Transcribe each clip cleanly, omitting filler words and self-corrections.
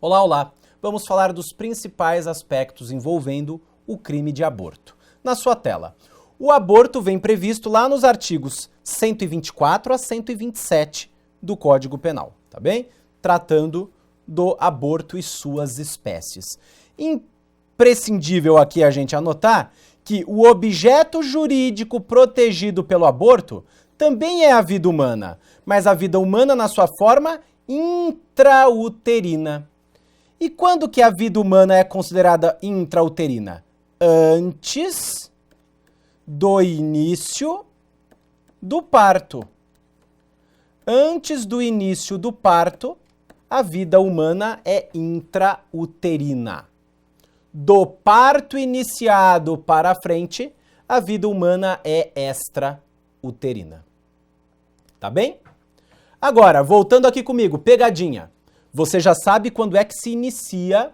Olá, olá! Vamos falar dos principais aspectos envolvendo o crime de aborto. Na sua tela, o aborto vem previsto lá nos artigos 124 a 127 do Código Penal, tá bem? Tratando do aborto e suas espécies. Imprescindível aqui a gente anotar que o objeto jurídico protegido pelo aborto também é a vida humana, mas a vida humana na sua forma intrauterina. E quando que a vida humana é considerada intrauterina? Antes do início do parto. Antes do início do parto, a vida humana é intrauterina. Do parto iniciado para frente, a vida humana é extrauterina. Tá bem? Agora, voltando aqui comigo, pegadinha. Você já sabe quando é que se inicia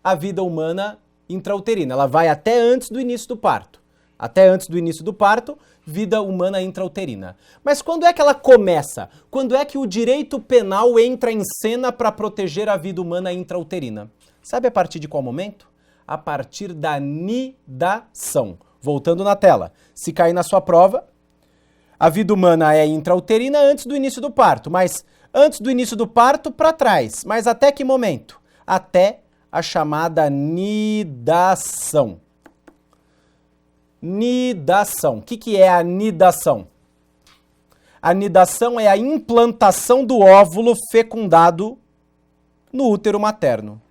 a vida humana intrauterina. Ela vai até antes do início do parto. Até antes do início do parto, vida humana intrauterina. Mas quando é que ela começa? Quando é que o direito penal entra em cena para proteger a vida humana intrauterina? Sabe a partir de qual momento? A partir da nidação. Voltando na tela. Se cair na sua prova, a vida humana é intrauterina antes do início do parto, mas antes do início do parto para trás. Mas até que momento? Até a chamada nidação. Nidação. O que é a nidação? A nidação é a implantação do óvulo fecundado no útero materno.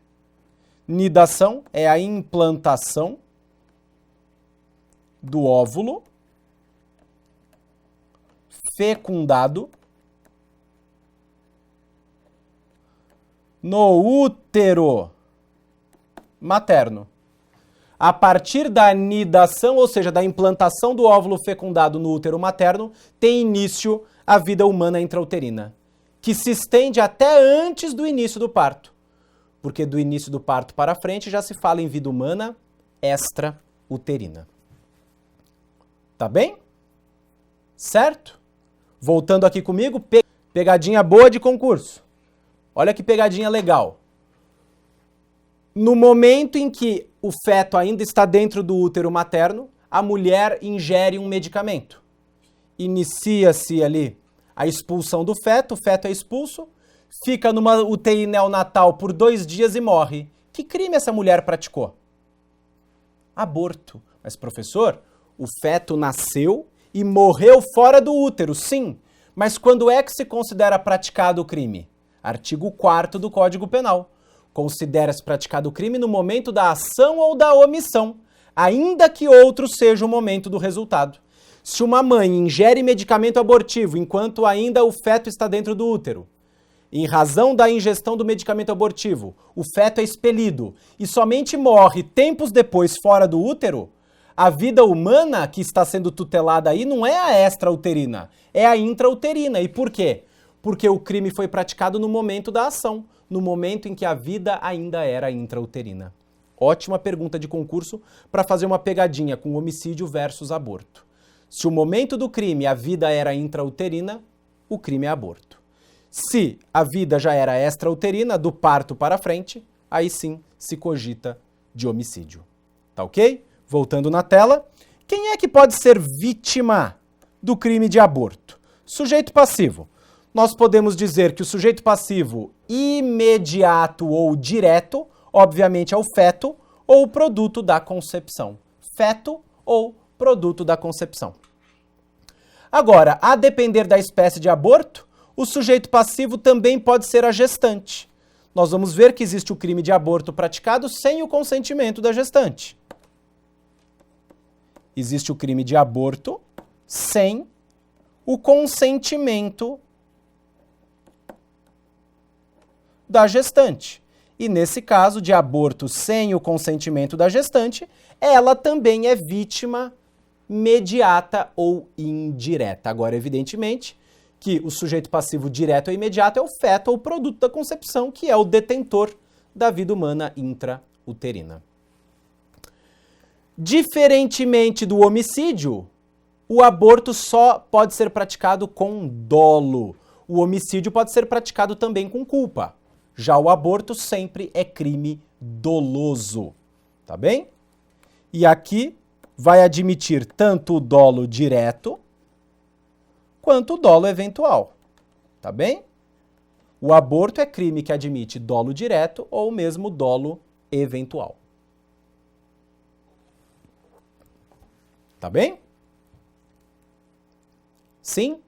Nidação é a implantação do óvulo fecundado no útero materno. A partir da nidação, ou seja, da implantação do óvulo fecundado no útero materno, tem início a vida humana intrauterina, que se estende até antes do início do parto. Porque do início do parto para frente já se fala em vida humana extrauterina. Tá bem? Certo? Voltando aqui comigo, pegadinha boa de concurso. Olha que pegadinha legal. No momento em que o feto ainda está dentro do útero materno, a mulher ingere um medicamento. Inicia-se ali a expulsão do feto, o feto é expulso, fica numa UTI neonatal por 2 dias e morre. Que crime essa mulher praticou? Aborto. Mas, professor, o feto nasceu e morreu fora do útero, sim. Mas quando é que se considera praticado o crime? Artigo 4º do Código Penal. Considera-se praticado o crime no momento da ação ou da omissão, ainda que outro seja o momento do resultado. Se uma mãe ingere medicamento abortivo enquanto ainda o feto está dentro do útero, em razão da ingestão do medicamento abortivo, o feto é expelido e somente morre tempos depois fora do útero, a vida humana que está sendo tutelada aí não é a extrauterina, é a intrauterina. E por quê? Porque o crime foi praticado no momento da ação, no momento em que a vida ainda era intrauterina. Ótima pergunta de concurso para fazer uma pegadinha com homicídio versus aborto. Se o momento do crime a vida era intrauterina, o crime é aborto. Se a vida já era extrauterina, do parto para frente, aí sim se cogita de homicídio. Tá ok? Voltando na tela, quem é que pode ser vítima do crime de aborto? Sujeito passivo. Nós podemos dizer que o sujeito passivo imediato ou direto, obviamente, é o feto ou o produto da concepção. Feto ou produto da concepção. Agora, a depender da espécie de aborto, o sujeito passivo também pode ser a gestante. Nós vamos ver que existe o crime de aborto praticado sem o consentimento da gestante. Existe o crime de aborto sem o consentimento da gestante. E nesse caso de aborto sem o consentimento da gestante, ela também é vítima mediata ou indireta. Agora, evidentemente, que o sujeito passivo direto ou imediato é o feto ou produto da concepção, que é o detentor da vida humana intrauterina. Diferentemente do homicídio, o aborto só pode ser praticado com dolo. O homicídio pode ser praticado também com culpa. Já o aborto sempre é crime doloso, tá bem? E aqui vai admitir tanto o dolo direto quanto o dolo eventual, tá bem? O aborto é crime que admite dolo direto ou mesmo dolo eventual. Tá bem? Sim?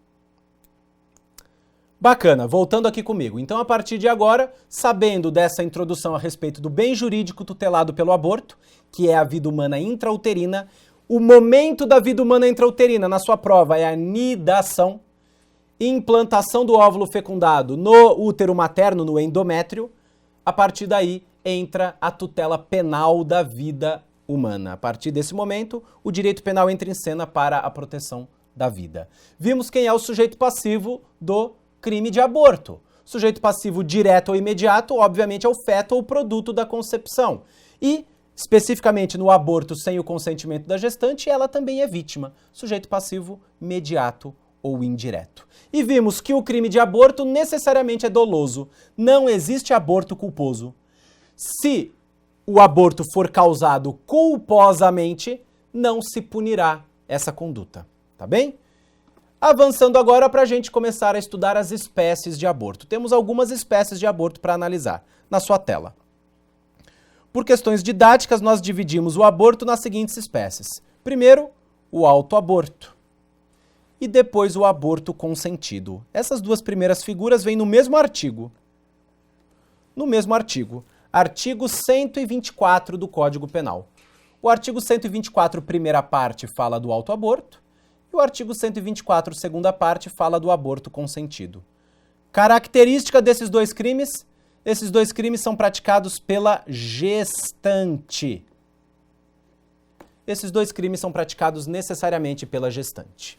Bacana, voltando aqui comigo. Então, a partir de agora, sabendo dessa introdução a respeito do bem jurídico tutelado pelo aborto, que é a vida humana intrauterina, o momento da vida humana intrauterina na sua prova é a nidação, implantação do óvulo fecundado no útero materno, no endométrio. A partir daí entra a tutela penal da vida humana. A partir desse momento, o direito penal entra em cena para a proteção da vida. Vimos quem é o sujeito passivo do crime de aborto. Sujeito passivo direto ou imediato, obviamente, é o feto ou produto da concepção. E, especificamente no aborto sem o consentimento da gestante, ela também é vítima. Sujeito passivo imediato ou indireto. E vimos que o crime de aborto necessariamente é doloso. Não existe aborto culposo. Se o aborto for causado culposamente, não se punirá essa conduta. Tá bem? Avançando agora para a gente começar a estudar as espécies de aborto. Temos algumas espécies de aborto para analisar na sua tela. Por questões didáticas, nós dividimos o aborto nas seguintes espécies. Primeiro, o autoaborto. E depois o aborto consentido. Essas duas primeiras figuras vêm no mesmo artigo. No mesmo artigo. Artigo 124 do Código Penal. O artigo 124, primeira parte, fala do autoaborto. E o artigo 124, segunda parte, fala do aborto consentido. Característica desses dois crimes? Esses dois crimes são praticados pela gestante. Esses dois crimes são praticados necessariamente pela gestante.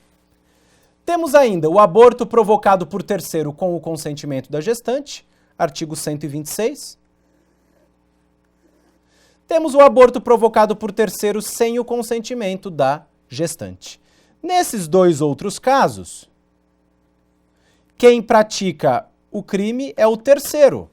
Temos ainda o aborto provocado por terceiro com o consentimento da gestante, artigo 126. Temos o aborto provocado por terceiro sem o consentimento da gestante. Nesses dois outros casos, quem pratica o crime é o terceiro.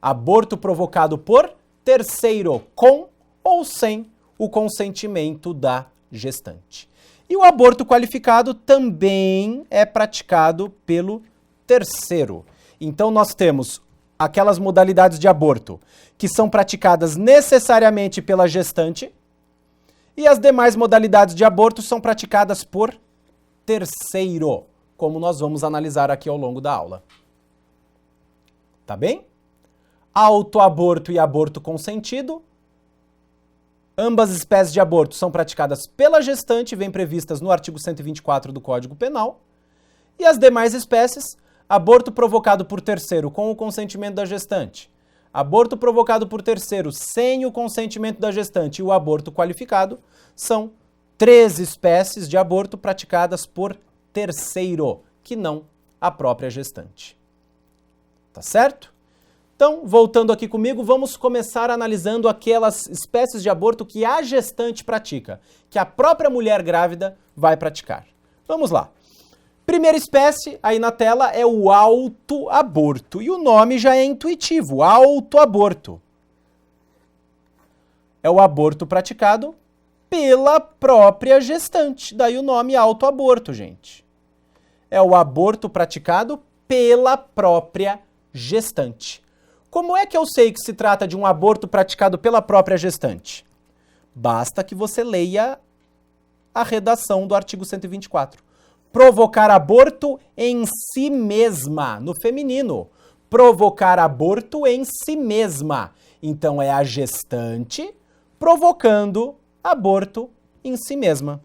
Aborto provocado por terceiro, com ou sem o consentimento da gestante. E o aborto qualificado também é praticado pelo terceiro. Então nós temos aquelas modalidades de aborto que são praticadas necessariamente pela gestante e as demais modalidades de aborto são praticadas por terceiro, como nós vamos analisar aqui ao longo da aula. Tá bem? Autoaborto e aborto consentido. Ambas espécies de aborto são praticadas pela gestante, vêm previstas no artigo 124 do Código Penal. E as demais espécies, aborto provocado por terceiro com o consentimento da gestante, aborto provocado por terceiro sem o consentimento da gestante e o aborto qualificado, são 3 espécies de aborto praticadas por terceiro, que não a própria gestante. Tá certo? Então, voltando aqui comigo, vamos começar analisando aquelas espécies de aborto que a gestante pratica, que a própria mulher grávida vai praticar. Vamos lá. Primeira espécie, aí na tela, é o autoaborto. E o nome já é intuitivo, autoaborto. É o aborto praticado pela própria gestante. Daí o nome autoaborto, gente. É o aborto praticado pela própria gestante. Como é que eu sei que se trata de um aborto praticado pela própria gestante? Basta que você leia a redação do artigo 124. Provocar aborto em si mesma, no feminino. Provocar aborto em si mesma. Então é a gestante provocando aborto em si mesma.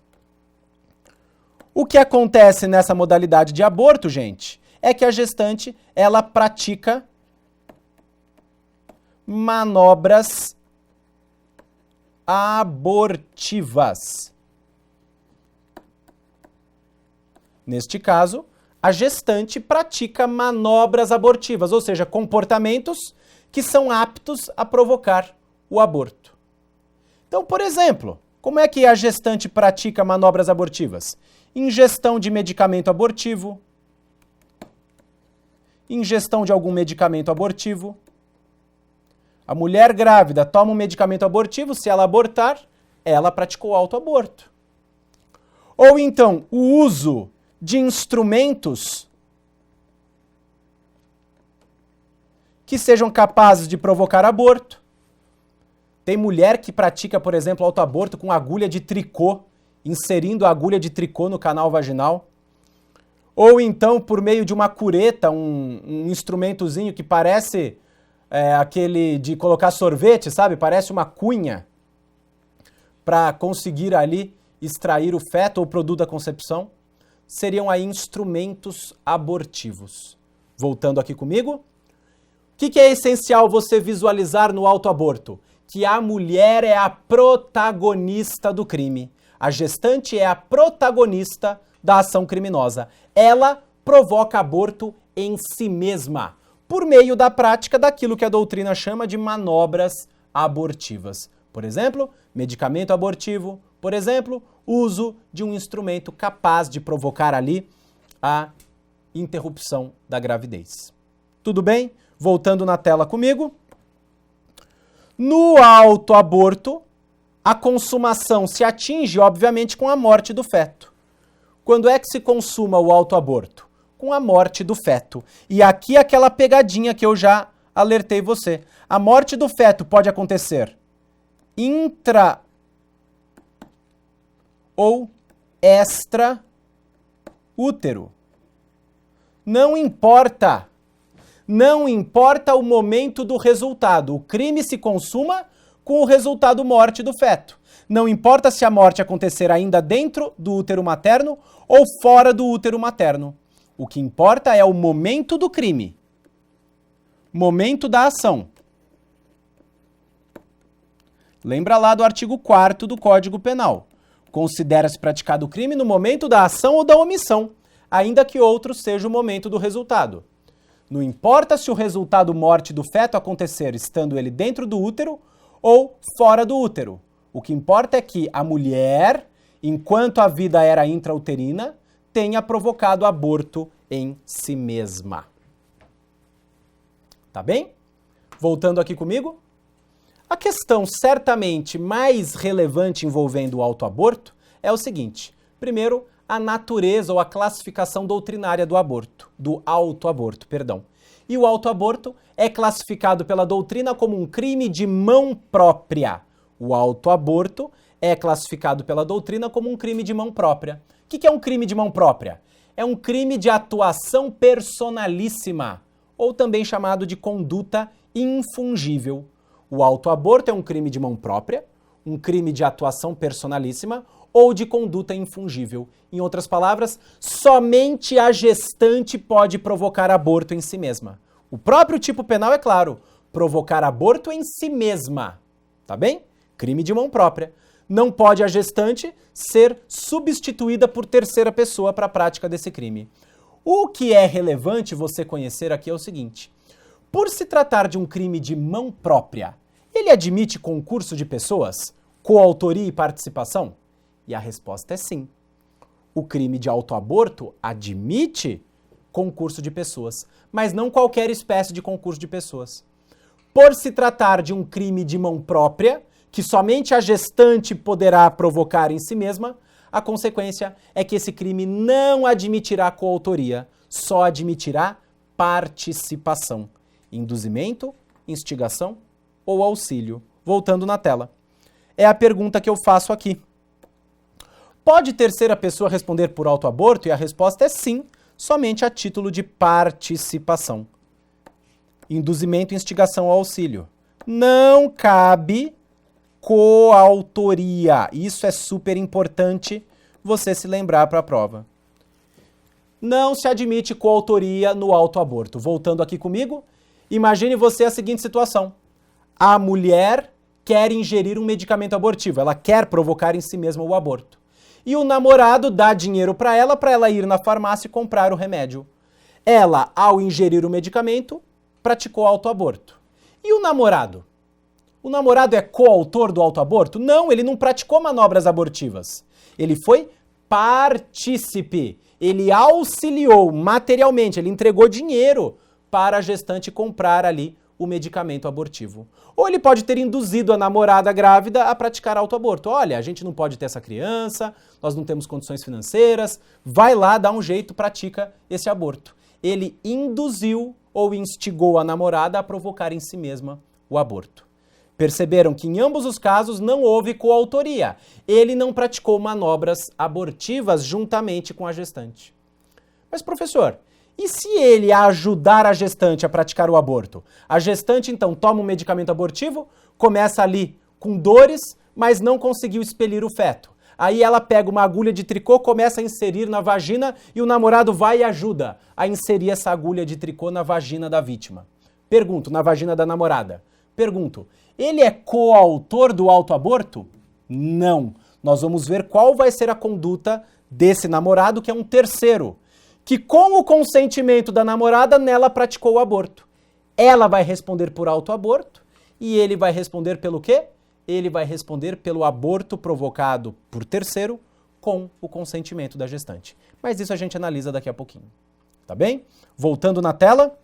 O que acontece nessa modalidade de aborto, gente, é que a gestante, ela pratica manobras abortivas. Neste caso, a gestante pratica manobras abortivas, ou seja, comportamentos que são aptos a provocar o aborto. Então, por exemplo, como é que a gestante pratica manobras abortivas? Ingestão de medicamento abortivo, ingestão de algum medicamento abortivo, A mulher grávida toma um medicamento abortivo, se ela abortar, ela praticou autoaborto. Ou então, o uso de instrumentos que sejam capazes de provocar aborto. Tem mulher que pratica, por exemplo, autoaborto com agulha de tricô, inserindo a agulha de tricô no canal vaginal. Ou então, por meio de uma cureta, um instrumentozinho que parece aquele de colocar sorvete, sabe? Parece uma cunha para conseguir ali extrair o feto ou produto da concepção. Seriam aí instrumentos abortivos. Voltando aqui comigo. O que é essencial você visualizar no autoaborto? Que a mulher é a protagonista do crime. A gestante é a protagonista da ação criminosa. Ela provoca aborto em si mesma, por meio da prática daquilo que a doutrina chama de manobras abortivas. Por exemplo, medicamento abortivo. Por exemplo, uso de um instrumento capaz de provocar ali a interrupção da gravidez. Tudo bem? Voltando na tela comigo. No autoaborto, a consumação se atinge, obviamente, com a morte do feto. Quando é que se consuma o autoaborto? Com a morte do feto. E aqui aquela pegadinha que eu já alertei você. A morte do feto pode acontecer intra ou extra útero. Não importa. Não importa o momento do resultado. O crime se consuma com o resultado morte do feto. Não importa se a morte acontecer ainda dentro do útero materno ou fora do útero materno. O que importa é o momento do crime. Momento da ação. Lembra lá do artigo 4º do Código Penal. Considera-se praticado o crime no momento da ação ou da omissão, ainda que outro seja o momento do resultado. Não importa se o resultado morte do feto acontecer estando ele dentro do útero ou fora do útero. O que importa é que a mulher, enquanto a vida era intrauterina, tenha provocado aborto em si mesma. Tá bem? Voltando aqui comigo. A questão certamente mais relevante envolvendo o autoaborto é o seguinte. Primeiro, a natureza ou a classificação doutrinária do autoaborto. E o autoaborto é classificado pela doutrina como um crime de mão própria. O autoaborto é classificado pela doutrina como um crime de mão própria. O que é um crime de mão própria? É um crime de atuação personalíssima, ou também chamado de conduta infungível. O autoaborto é um crime de mão própria, um crime de atuação personalíssima ou de conduta infungível. Em outras palavras, somente a gestante pode provocar aborto em si mesma. O próprio tipo penal é claro, provocar aborto em si mesma. Tá bem? Crime de mão própria. Não pode a gestante ser substituída por terceira pessoa para a prática desse crime. O que é relevante você conhecer aqui é o seguinte. Por se tratar de um crime de mão própria, ele admite concurso de pessoas, coautoria e participação? E a resposta é sim. O crime de autoaborto admite concurso de pessoas, mas não qualquer espécie de concurso de pessoas. Por se tratar de um crime de mão própria, que somente a gestante poderá provocar em si mesma, a consequência é que esse crime não admitirá coautoria, só admitirá participação, induzimento, instigação ou auxílio. Voltando na tela. É a pergunta que eu faço aqui. Pode terceira pessoa responder por autoaborto? E a resposta é sim, somente a título de participação. Induzimento, instigação ou auxílio. Não cabe coautoria. Isso é super importante você se lembrar para a prova. Não se admite coautoria no autoaborto. Voltando aqui comigo, imagine você a seguinte situação. A mulher quer ingerir um medicamento abortivo, ela quer provocar em si mesma o aborto. E o namorado dá dinheiro para ela ir na farmácia e comprar o remédio. Ela, ao ingerir o medicamento, praticou autoaborto. E o namorado? O namorado é coautor do autoaborto? Não, ele não praticou manobras abortivas. Ele foi partícipe. Ele auxiliou materialmente, ele entregou dinheiro para a gestante comprar ali o medicamento abortivo. Ou ele pode ter induzido a namorada grávida a praticar autoaborto. Olha, a gente não pode ter essa criança, nós não temos condições financeiras, vai lá, dá um jeito, pratica esse aborto. Ele induziu ou instigou a namorada a provocar em si mesma o aborto. Perceberam que em ambos os casos não houve coautoria. Ele não praticou manobras abortivas juntamente com a gestante. Mas, professor, e se ele ajudar a gestante a praticar o aborto? A gestante, então, toma um medicamento abortivo, começa ali com dores, mas não conseguiu expelir o feto. Aí ela pega uma agulha de tricô, começa a inserir na vagina e o namorado vai e ajuda a inserir essa agulha de tricô na vagina da vítima. Pergunto, na vagina da namorada. Pergunto, ele é coautor do autoaborto? Não. Nós vamos ver qual vai ser a conduta desse namorado, que é um terceiro, que com o consentimento da namorada, nela praticou o aborto. Ela vai responder por autoaborto e ele vai responder pelo quê? Ele vai responder pelo aborto provocado por terceiro com o consentimento da gestante. Mas isso a gente analisa daqui a pouquinho. Tá bem? Voltando na tela.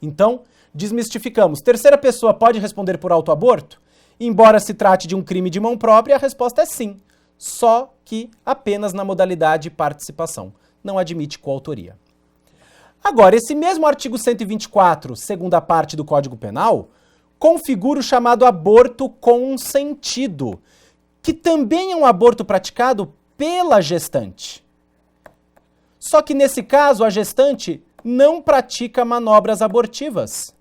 Então, desmistificamos. Terceira pessoa pode responder por autoaborto? Embora se trate de um crime de mão própria, a resposta é sim. Só que apenas na modalidade participação. Não admite coautoria. Agora, esse mesmo artigo 124, segunda parte do Código Penal, configura o chamado aborto consentido, que também é um aborto praticado pela gestante. Só que nesse caso, a gestante não pratica manobras abortivas.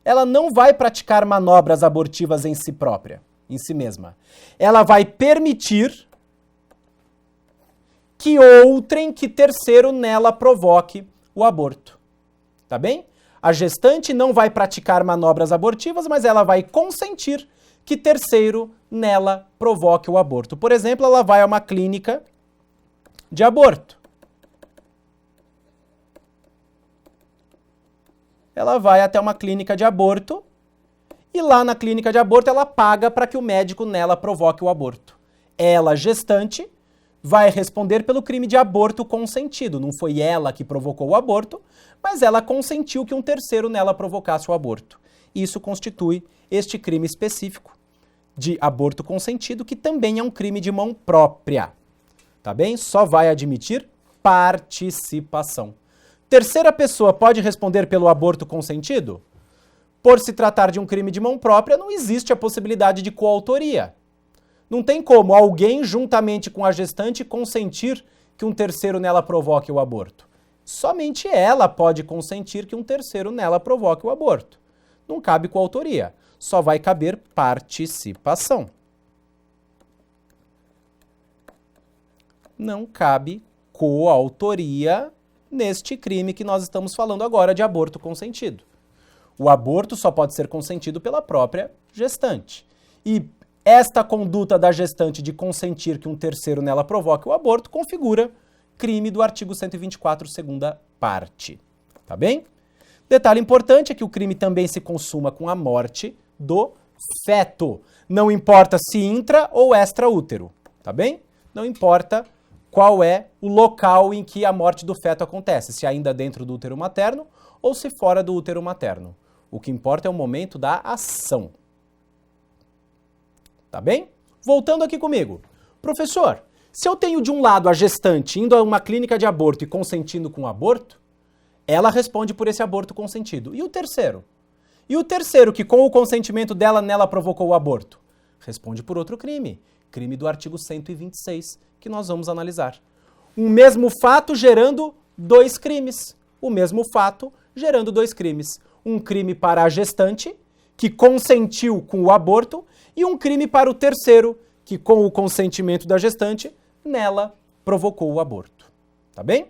Ela não vai praticar manobras abortivas em si própria, em si mesma. Ela vai permitir que outrem, que terceiro nela provoque o aborto. Tá bem? A gestante não vai praticar manobras abortivas, mas ela vai consentir que terceiro nela provoque o aborto. Por exemplo, ela vai a uma clínica de aborto. Ela vai até uma clínica de aborto e lá na clínica de aborto ela paga para que o médico nela provoque o aborto. Ela, gestante, vai responder pelo crime de aborto consentido. Não foi ela que provocou o aborto, mas ela consentiu que um terceiro nela provocasse o aborto. Isso constitui este crime específico de aborto consentido, que também é um crime de mão própria. Tá bem? Só vai admitir participação. Terceira pessoa pode responder pelo aborto consentido? Por se tratar de um crime de mão própria, não existe a possibilidade de coautoria. Não tem como alguém, juntamente com a gestante, consentir que um terceiro nela provoque o aborto. Somente ela pode consentir que um terceiro nela provoque o aborto. Não cabe coautoria, só vai caber participação. Não cabe coautoria neste crime que nós estamos falando agora de aborto consentido. O aborto só pode ser consentido pela própria gestante. E esta conduta da gestante de consentir que um terceiro nela provoque o aborto configura crime do artigo 124, segunda parte. Tá bem? Detalhe importante é que o crime também se consuma com a morte do feto. Não importa se intra ou extraútero. Tá bem? Não importa qual é o local em que a morte do feto acontece, se ainda dentro do útero materno ou se fora do útero materno. O que importa é o momento da ação. Tá bem? Voltando aqui comigo. Professor, se eu tenho de um lado a gestante indo a uma clínica de aborto e consentindo com o aborto, ela responde por esse aborto consentido. E o terceiro? E o terceiro que com o consentimento dela nela provocou o aborto? Responde por outro crime. Crime do artigo 126, que nós vamos analisar. Um mesmo fato gerando dois crimes. O mesmo fato gerando dois crimes. Um crime para a gestante, que consentiu com o aborto, e um crime para o terceiro, que com o consentimento da gestante, nela provocou o aborto. Tá bem?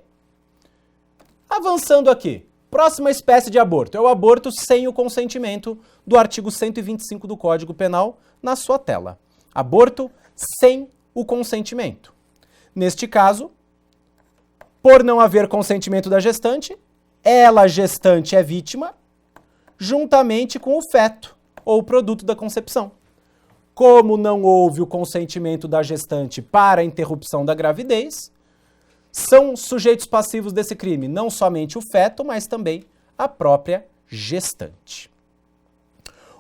Avançando aqui. Próxima espécie de aborto é o aborto sem o consentimento do artigo 125 do Código Penal na sua tela. Aborto sem o consentimento. Neste caso, por não haver consentimento da gestante, ela, gestante, é vítima, juntamente com o feto ou produto da concepção. Como não houve o consentimento da gestante para a interrupção da gravidez, são sujeitos passivos desse crime não somente o feto, mas também a própria gestante.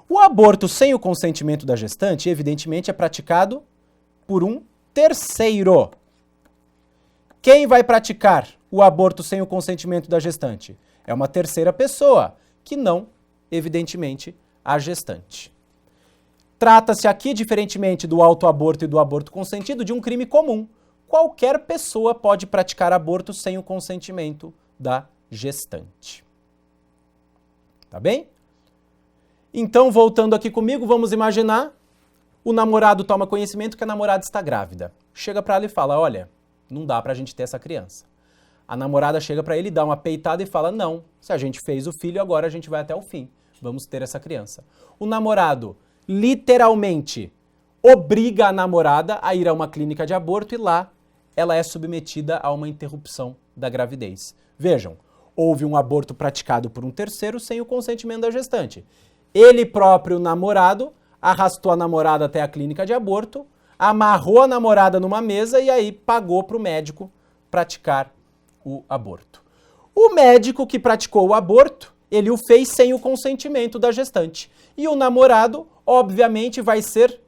O aborto sem o consentimento da gestante, evidentemente, é praticado por um terceiro. Quem vai praticar o aborto sem o consentimento da gestante? É uma terceira pessoa, que não, evidentemente, a gestante. Trata-se aqui, diferentemente do autoaborto e do aborto consentido, de um crime comum. Qualquer pessoa pode praticar aborto sem o consentimento da gestante. Tá bem? Então, voltando aqui comigo, vamos imaginar o namorado toma conhecimento que a namorada está grávida. Chega para ela e fala, olha, não dá pra gente ter essa criança. A namorada chega para ele, dá uma peitada e fala, não, se a gente fez o filho, agora a gente vai até o fim. Vamos ter essa criança. O namorado, literalmente, obriga a namorada a ir a uma clínica de aborto e lá ela é submetida a uma interrupção da gravidez. Vejam, houve um aborto praticado por um terceiro sem o consentimento da gestante. Ele próprio, namorado, arrastou a namorada até a clínica de aborto, amarrou a namorada numa mesa e aí pagou para o médico praticar o aborto. O médico que praticou o aborto, ele o fez sem o consentimento da gestante. E o namorado, obviamente, vai ser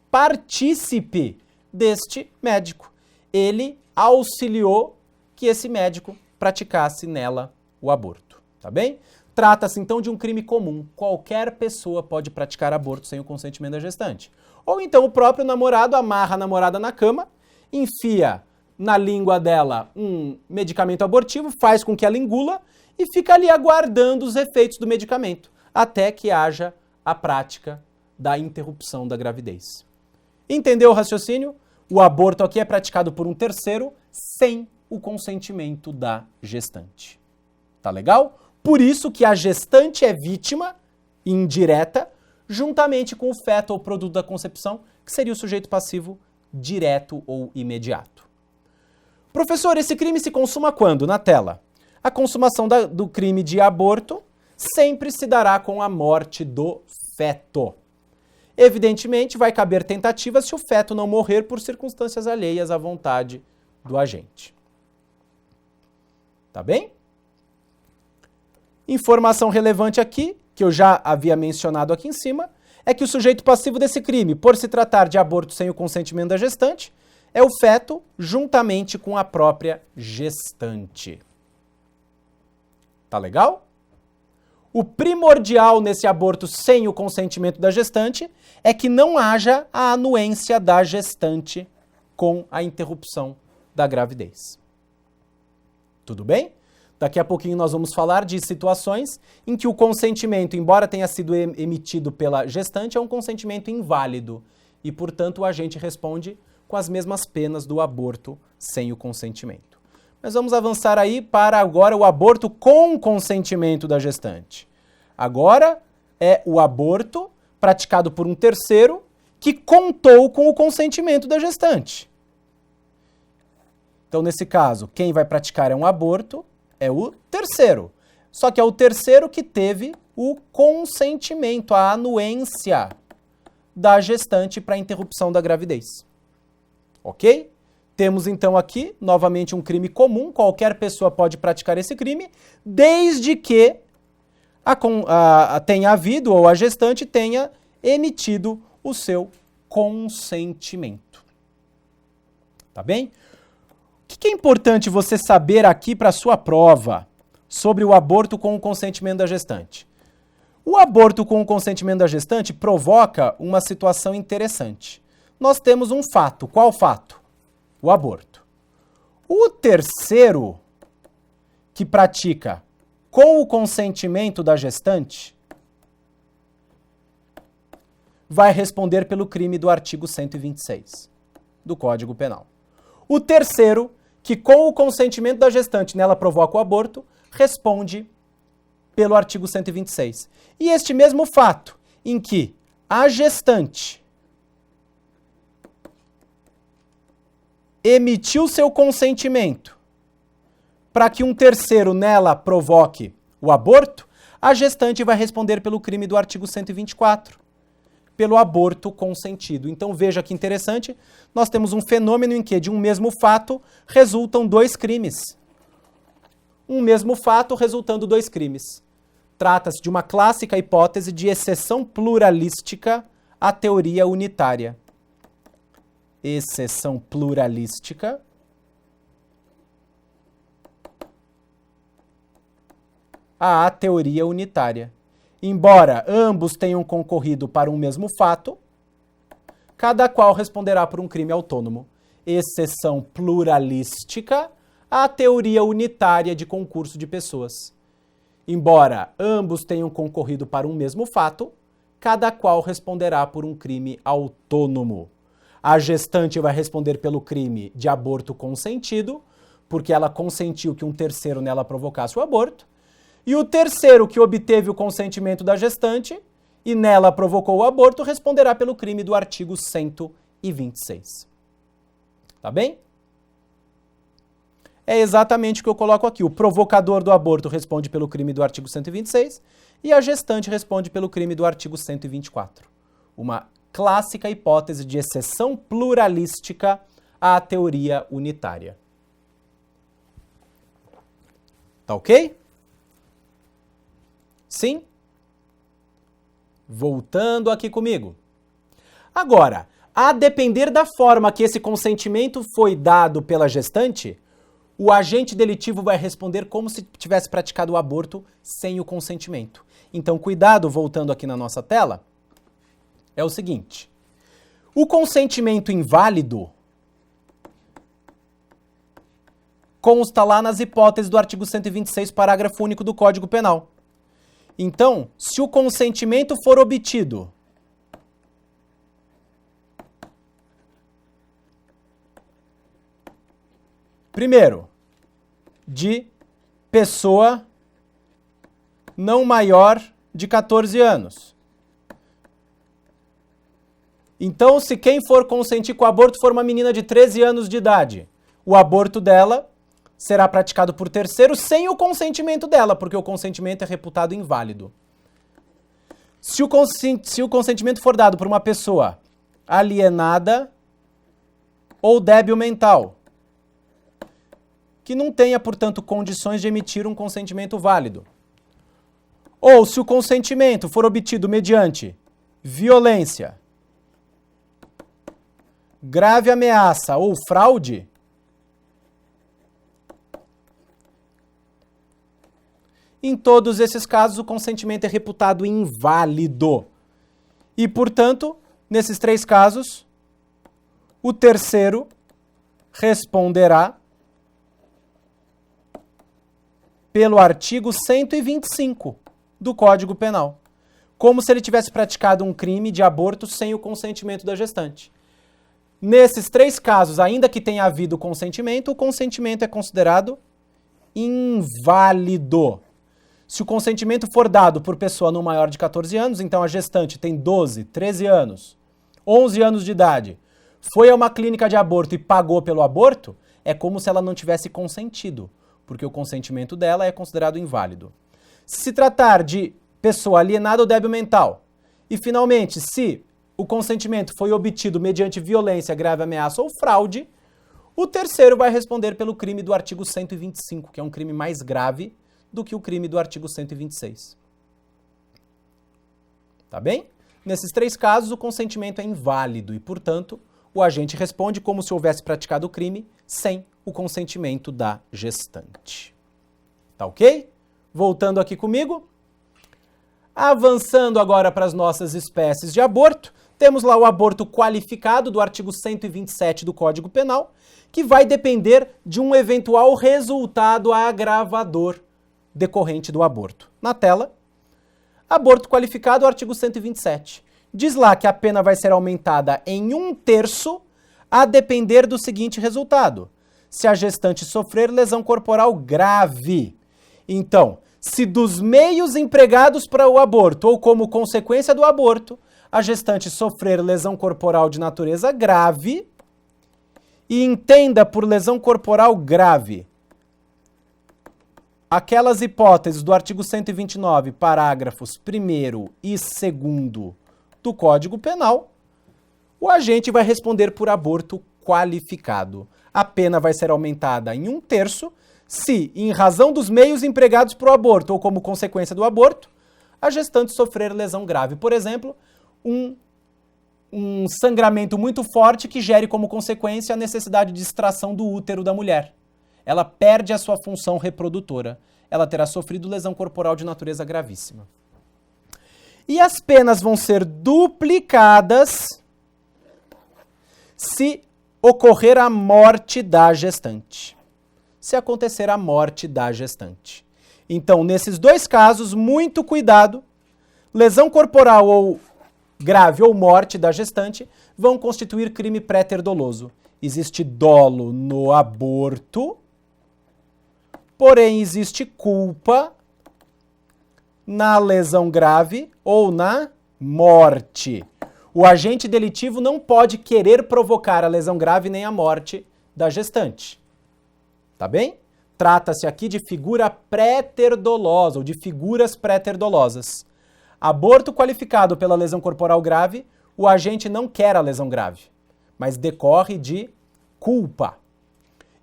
partícipe deste médico. Ele auxiliou que esse médico praticasse nela o aborto, tá bem? Trata-se então de um crime comum. Qualquer pessoa pode praticar aborto sem o consentimento da gestante. Ou então o próprio namorado amarra a namorada na cama, enfia na língua dela um medicamento abortivo, faz com que ela engula e fica ali aguardando os efeitos do medicamento, até que haja a prática da interrupção da gravidez. Entendeu o raciocínio? O aborto aqui é praticado por um terceiro sem o consentimento da gestante. Tá legal? Por isso que a gestante é vítima indireta, juntamente com o feto ou produto da concepção, que seria o sujeito passivo direto ou imediato. Professor, esse crime se consuma quando? Na tela. A consumação do crime de aborto sempre se dará com a morte do feto. Evidentemente, vai caber tentativa se o feto não morrer por circunstâncias alheias à vontade do agente. Tá bem? Informação relevante aqui, que eu já havia mencionado aqui em cima, é que o sujeito passivo desse crime, por se tratar de aborto sem o consentimento da gestante, é o feto juntamente com a própria gestante. Tá legal? O primordial nesse aborto sem o consentimento da gestante é que não haja a anuência da gestante com a interrupção da gravidez. Tudo bem? Daqui a pouquinho nós vamos falar de situações em que o consentimento, embora tenha sido emitido pela gestante, é um consentimento inválido e, portanto, o agente responde com as mesmas penas do aborto sem o consentimento. Mas vamos avançar aí para agora o aborto com consentimento da gestante. Agora é o aborto praticado por um terceiro que contou com o consentimento da gestante. Então, nesse caso, quem vai praticar é um aborto, é o terceiro. Só que é o terceiro que teve o consentimento, a anuência da gestante para a interrupção da gravidez. Ok? Temos então aqui, novamente, um crime comum. Qualquer pessoa pode praticar esse crime, desde que tenha havido ou a gestante tenha emitido o seu consentimento. Tá bem? O que é importante você saber aqui para a sua prova sobre o aborto com o consentimento da gestante? O aborto com o consentimento da gestante provoca uma situação interessante. Nós temos um fato. Qual fato? O aborto. O terceiro que pratica com o consentimento da gestante vai responder pelo crime do artigo 126 do Código Penal. O terceiro, que com o consentimento da gestante nela provoca o aborto, responde pelo artigo 126. E este mesmo fato, em que a gestante emitiu seu consentimento para que um terceiro nela provoque o aborto, a gestante vai responder pelo crime do artigo 124. Pelo aborto consentido. Então veja que interessante, nós temos um fenômeno em que de um mesmo fato resultam dois crimes. Um mesmo fato resultando dois crimes. Trata-se de uma clássica hipótese de exceção pluralística à teoria unitária. Exceção pluralística à teoria unitária. Embora ambos tenham concorrido para um mesmo fato, cada qual responderá por um crime autônomo. Exceção pluralística à teoria unitária de concurso de pessoas. Embora ambos tenham concorrido para um mesmo fato, cada qual responderá por um crime autônomo. A gestante vai responder pelo crime de aborto consentido, porque ela consentiu que um terceiro nela provocasse o aborto, e o terceiro que obteve o consentimento da gestante e nela provocou o aborto responderá pelo crime do artigo 126. Tá bem? É exatamente o que eu coloco aqui. O provocador do aborto responde pelo crime do artigo 126 e a gestante responde pelo crime do artigo 124. Uma clássica hipótese de exceção pluralística à teoria unitária. Tá ok? Sim? Voltando aqui comigo. Agora, a depender da forma que esse consentimento foi dado pela gestante, o agente delitivo vai responder como se tivesse praticado o aborto sem o consentimento. Então, cuidado, voltando aqui na nossa tela, é o seguinte. O consentimento inválido consta lá nas hipóteses do artigo 126, parágrafo único do Código Penal. Então, se o consentimento for obtido primeiro, de pessoa não maior de 14 anos. Então, se quem for consentir com o aborto for uma menina de 13 anos de idade, o aborto dela será praticado por terceiro sem o consentimento dela, porque o consentimento é reputado inválido. Se o consentimento for dado por uma pessoa alienada ou débil mental, que não tenha, portanto, condições de emitir um consentimento válido. Ou se o consentimento for obtido mediante violência, grave ameaça ou fraude, em todos esses casos o consentimento é reputado inválido. E, portanto, nesses três casos, o terceiro responderá pelo artigo 125 do Código Penal, como se ele tivesse praticado um crime de aborto sem o consentimento da gestante. Nesses três casos, ainda que tenha havido consentimento, o consentimento é considerado inválido. Se o consentimento for dado por pessoa não maior de 14 anos, então a gestante tem 12, 13 anos, 11 anos de idade, foi a uma clínica de aborto e pagou pelo aborto, é como se ela não tivesse consentido, porque o consentimento dela é considerado inválido. Se tratar de pessoa alienada ou débil mental, e finalmente, se o consentimento foi obtido mediante violência, grave ameaça ou fraude, o terceiro vai responder pelo crime do artigo 125, que é um crime mais grave do que o crime do artigo 126. Tá bem? Nesses três casos, o consentimento é inválido e, portanto, o agente responde como se houvesse praticado o crime sem o consentimento da gestante. Tá ok? Voltando aqui comigo. Avançando agora para as nossas espécies de aborto, temos lá o aborto qualificado do artigo 127 do Código Penal, que vai depender de um eventual resultado agravador decorrente do aborto. Na tela, aborto qualificado, artigo 127. Diz lá que a pena vai ser aumentada em 1/3 a depender do seguinte resultado: se a gestante sofrer lesão corporal grave. Então, se dos meios empregados para o aborto ou como consequência do aborto, a gestante sofrer lesão corporal de natureza grave, e entenda por lesão corporal grave aquelas hipóteses do artigo 129, parágrafos 1º e 2º do Código Penal, o agente vai responder por aborto qualificado. A pena vai ser aumentada em 1/3 se, em razão dos meios empregados para o aborto ou como consequência do aborto, a gestante sofrer lesão grave. Por exemplo, um sangramento muito forte que gere como consequência a necessidade de extração do útero da mulher. Ela perde a sua função reprodutora. Ela terá sofrido lesão corporal de natureza gravíssima. E as penas vão ser duplicadas se ocorrer a morte da gestante. Se acontecer a morte da gestante. Então, nesses dois casos, muito cuidado. Lesão corporal ou grave ou morte da gestante vão constituir crime pré-ter doloso. Existe dolo no aborto, porém existe culpa na lesão grave ou na morte. O agente delitivo não pode querer provocar a lesão grave nem a morte da gestante. Tá bem? Trata-se aqui de figura pré-ter dolosa ou de figuras pré-ter dolosas. Aborto qualificado pela lesão corporal grave, o agente não quer a lesão grave, mas decorre de culpa.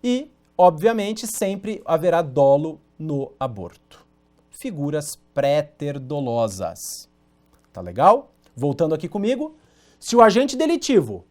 E, obviamente, sempre haverá dolo no aborto. Figuras pré-ter dolosas. Tá legal? Voltando aqui comigo. Se o agente delitivo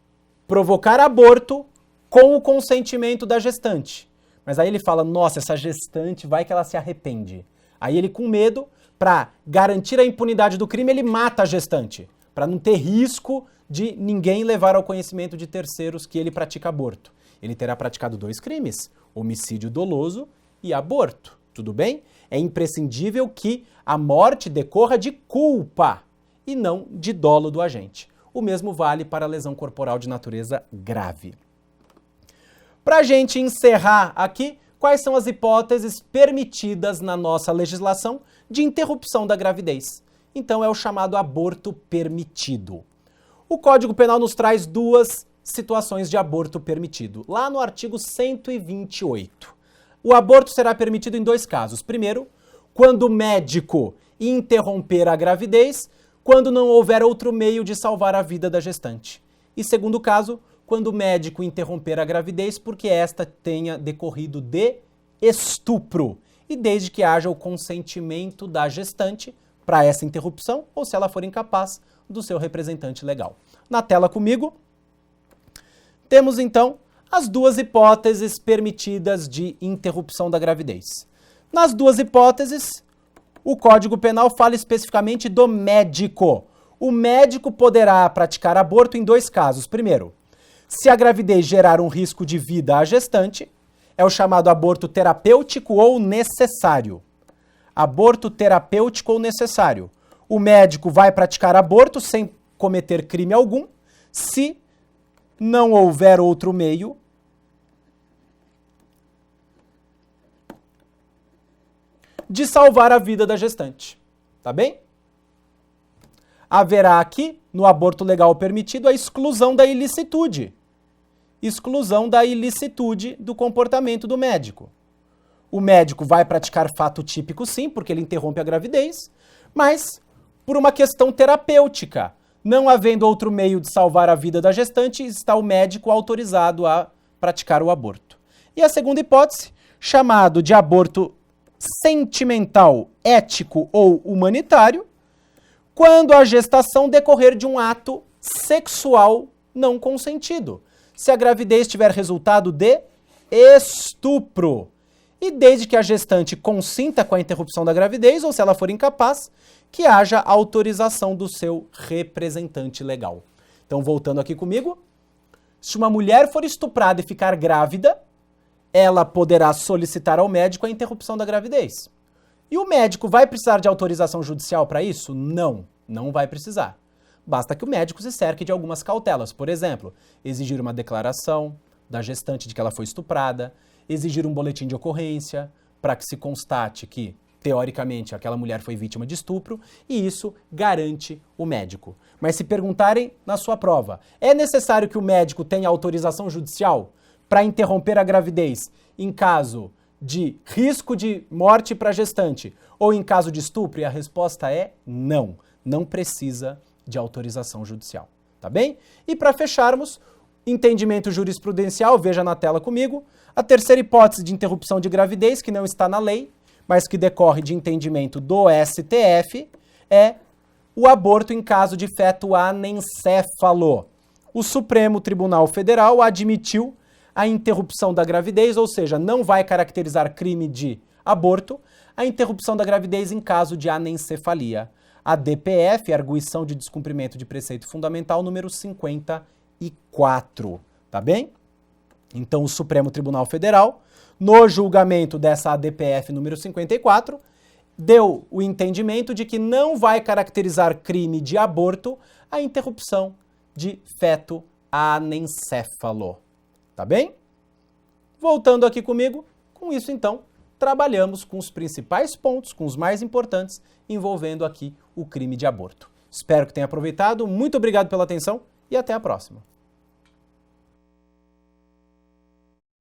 provocar aborto com o consentimento da gestante, mas aí ele fala, nossa, essa gestante vai que ela se arrepende. Aí ele, com medo, para garantir a impunidade do crime, ele mata a gestante, para não ter risco de ninguém levar ao conhecimento de terceiros que ele pratica aborto. Ele terá praticado dois crimes, homicídio doloso e aborto. Tudo bem? É imprescindível que a morte decorra de culpa e não de dolo do agente. O mesmo vale para a lesão corporal de natureza grave. Para a gente encerrar aqui, quais são as hipóteses permitidas na nossa legislação de interrupção da gravidez? Então é o chamado aborto permitido. O Código Penal nos traz duas situações de aborto permitido. Lá no artigo 128. O aborto será permitido em dois casos. Primeiro, quando o médico interromper a gravidez, quando não houver outro meio de salvar a vida da gestante. E segundo caso, quando o médico interromper a gravidez porque esta tenha decorrido de estupro e desde que haja o consentimento da gestante para essa interrupção ou, se ela for incapaz, do seu representante legal. Na tela comigo, temos então as duas hipóteses permitidas de interrupção da gravidez. Nas duas hipóteses, o Código Penal fala especificamente do médico. O médico poderá praticar aborto em dois casos. Primeiro, se a gravidez gerar um risco de vida à gestante, é o chamado aborto terapêutico ou necessário. Aborto terapêutico ou necessário. O médico vai praticar aborto sem cometer crime algum, se não houver outro meio de salvar a vida da gestante. Tá bem? Haverá aqui, no aborto legal permitido, a exclusão da ilicitude. Exclusão da ilicitude do comportamento do médico. O médico vai praticar fato típico sim, porque ele interrompe a gravidez, mas por uma questão terapêutica. Não havendo outro meio de salvar a vida da gestante, está o médico autorizado a praticar o aborto. E a segunda hipótese, chamado de aborto sentimental, ético ou humanitário, quando a gestação decorrer de um ato sexual não consentido. Se a gravidez tiver resultado de estupro. E desde que a gestante consinta com a interrupção da gravidez, ou se ela for incapaz, que haja autorização do seu representante legal. Então, voltando aqui comigo, se uma mulher for estuprada e ficar grávida, ela poderá solicitar ao médico a interrupção da gravidez. E o médico vai precisar de autorização judicial para isso? Não, não vai precisar. Basta que o médico se cerque de algumas cautelas. Por exemplo, exigir uma declaração da gestante de que ela foi estuprada, exigir um boletim de ocorrência para que se constate que, teoricamente, aquela mulher foi vítima de estupro, e isso garante o médico. Mas se perguntarem na sua prova, é necessário que o médico tenha autorização judicial para interromper a gravidez em caso de risco de morte para a gestante ou em caso de estupro? E a resposta é não, não precisa de autorização judicial, tá bem? E para fecharmos, entendimento jurisprudencial, veja na tela comigo, A terceira hipótese de interrupção de gravidez, que não está na lei, mas que decorre de entendimento do STF, é o aborto em caso de feto anencéfalo. O Supremo Tribunal Federal admitiu a interrupção da gravidez, ou seja, não vai caracterizar crime de aborto, a interrupção da gravidez em caso de anencefalia. A DPF, Arguição de Descumprimento de Preceito Fundamental, número 54, tá bem? Então, o Supremo Tribunal Federal, no julgamento dessa ADPF número 54, deu o entendimento de que não vai caracterizar crime de aborto a interrupção de feto anencéfalo. Tá bem? Voltando aqui comigo, com isso então, trabalhamos com os principais pontos, com os mais importantes, envolvendo aqui o crime de aborto. Espero que tenha aproveitado, muito obrigado pela atenção e até a próxima.